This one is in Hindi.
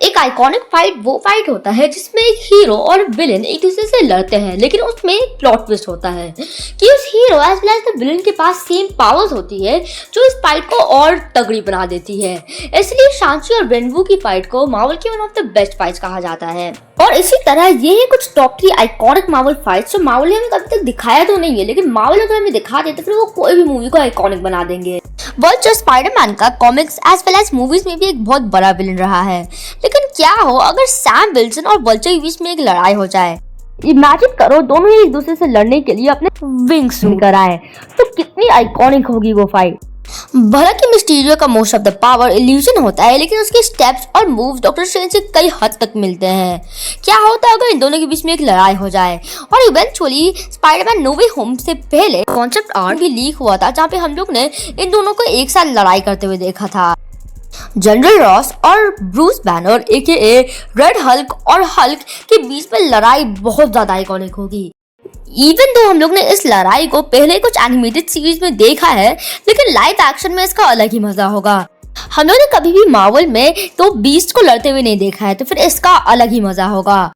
एक आइकॉनिक फाइट वो फाइट होता है जिसमें एक हीरो और विलेन एक दूसरे से लड़ते हैं, लेकिन उसमें एक प्लॉट ट्विस्ट होता है कि उस hero as well as the villain के पास सेम पावर्स होती है जो इस फाइट को और तगड़ी बना देती है। इसलिए शांची और वेनवू की फाइट को मार्वल की one of the best fights कहा जाता है। और इसी तरह ये है कुछ टॉप 3 आइकॉनिक मार्वल फाइट्स जो मार्वल ने हमें कभी तक दिखाया तो नहीं है, लेकिन मार्वल अगर हमें दिखा देते फिर वो कोई भी मूवी को आइकॉनिक बना देंगे। वर्ल्ड स्पाइडरमैन का comics as well as movies में भी एक बहुत बड़ा विलन रहा है, लेकिन क्या हो अगर सैम विल्सन और वल्चर के बीच में एक लड़ाई हो जाए। इमेजिन करो दोनों ही एक दूसरे से लड़ने के लिए अपने विंग्स लेकर आए, तो कितनी आइकॉनिक होगी वो फाइट। भला कि मिस्टीरियो का most of the power illusion होता है, लेकिन उसके स्टेप्स और मूव्स डॉक्टर स्ट्रेंज से कई हद तक मिलते हैं। क्या होता है अगर इन दोनों के बीच में एक लड़ाई हो जाए। और इवेंचुअली स्पाइडरमैन नो वे होम से पहले कॉन्सेप्ट आर्ट भी लीक हुआ था, जहाँ पे हम लोग ने इन दोनों को एक साथ लड़ाई करते हुए देखा था। जनरल रॉस और Bruce banner AKA red Hulk और हल्क के बीच में लड़ाई बहुत ज्यादा आइकॉनिक होगी। इवन दो हम लोग ने इस लड़ाई को पहले कुछ एनिमेटेड सीरीज में देखा है, लेकिन लाइव एक्शन में इसका अलग ही मजा होगा। हम लोग ने कभी भी मार्वल में तो बीस्ट को लड़ते हुए नहीं देखा है, तो फिर इसका अलग ही मजा होगा।